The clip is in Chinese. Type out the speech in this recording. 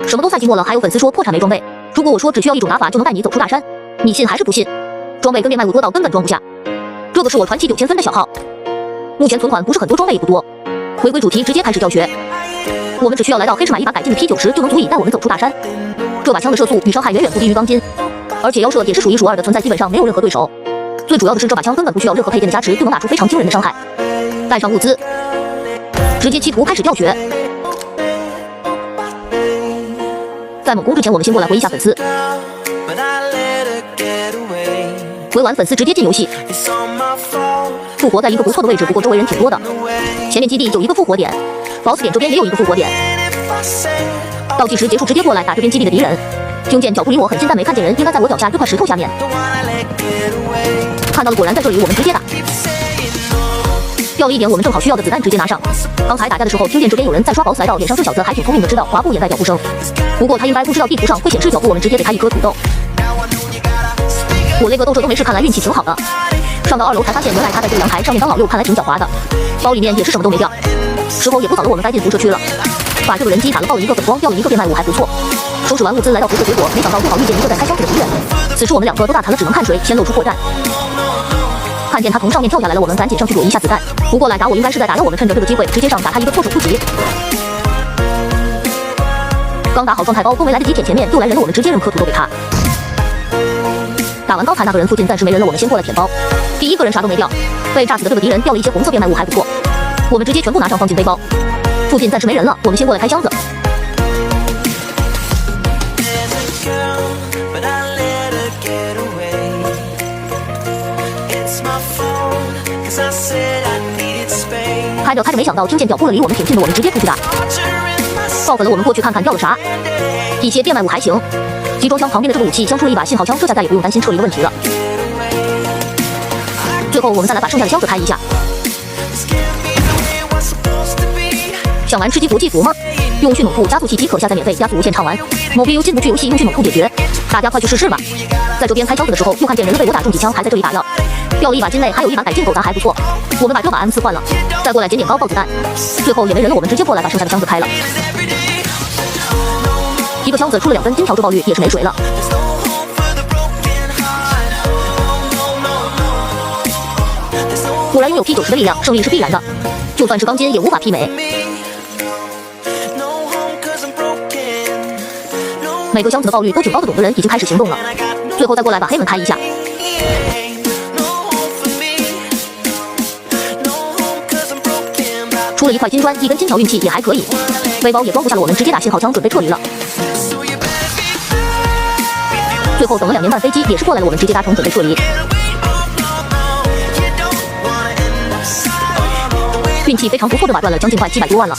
什么都算寂寞了，还有粉丝说破产没装备。如果我说只需要一种打法就能带你走出大山，你信还是不信？装备跟变卖物多到根本装不下。这个是我传奇9000分的小号，目前存款不是很多，装备也不多。回归主题，直接开始教学。我们只需要来到黑市买一把改进的 P90，就能足以带我们走出大山。这把枪的射速与伤害远远不低于钢筋，而且腰射也是数一数二的存在，基本上没有任何对手。最主要的是这把枪根本不需要任何配件的加持，就能打出非常惊人的伤害。带上物资，直接企图开始教学。在猛攻之前，我们先过来回一下粉丝。回完粉丝直接进游戏。复活在一个不错的位置，不过周围人挺多的。前面基地有一个复活点，BOSS 点这边也有一个复活点。倒计时结束，直接过来打这边基地的敌人。听见脚步离我很近，但没看见人，应该在我脚下这块石头下面。看到了，果然在这里，我们直接打。掉了一点我们正好需要的子弹，直接拿上。刚才打架的时候，听见这边有人在刷BOSS来到，脸上这小子还挺聪明的，知道滑步也带脚步声。不过他应该不知道地图上会显示脚步，我们直接给他一颗土豆。我那个斗射都没事，看来运气挺好的。上到2楼才发现，原来他在这个阳台上面当老六，看来挺狡猾的。包里面也是什么都没掉，时候也不早了，我们该进辐射区了。把这个人机打了，爆了一个粉光，掉了一个变卖物，还不错。收拾完物资来到辐射，结果没想到正好遇见一个在开箱子的敌人。此时我们2个都大残了，只能看水，先露出破绽。看见他从上面跳下来了，我们赶紧上去躲一下子弹。不过来打我应该是在打扰我们，趁着这个机会直接上打他一个措手不及。刚打好状态包，都没来得及舔前面，又来人了，我们直接扔颗土豆给他。打完刚才那个人附近暂时没人了，我们先过来舔包。第一个人啥都没掉，被炸死的这个敌人掉了一些红色变卖物，还不错。我们直接全部拿上放进背包。附近暂时没人了，我们先过来开箱子。开着开着，没想到听见脚步了，离我们挺近的，我们直接出去打。爆粉了，我们过去看看掉了啥。一些变卖物还行。集装箱旁边的这个武器箱出了一把信号枪，这下再也不用担心撤离的问题了。最后我们再来把剩下的箱子开一下。想玩吃鸡国际服吗？用迅猛兔加速器即可下载免费加速无限畅玩。某 BU 进不去游戏，用迅猛兔解决。大家快去试试吧！在这边开箱子的时候，又看见人了，被我打中几枪，还在这里打药。掉了一把金类，还有一把改进狗杂还不错。我们把这把 M4换了，再过来捡点高爆子弹。最后也没人了，我们直接过来把剩下的箱子开了。一个箱子出了2根金条，这爆率也是没水了。果然拥有 P90的力量，胜利是必然的。就算是钢筋也无法媲美。每个箱子的爆率都挺高的，懂的人已经开始行动了。最后再过来把黑门开一下。出了一块金砖，一根金条，运气也还可以。背包也装不下了，我们直接打信号枪，准备撤离了。最后等了2年半，飞机也是过来了，我们直接搭乘准备撤离。运气非常不错，这把赚了将近快700多万了。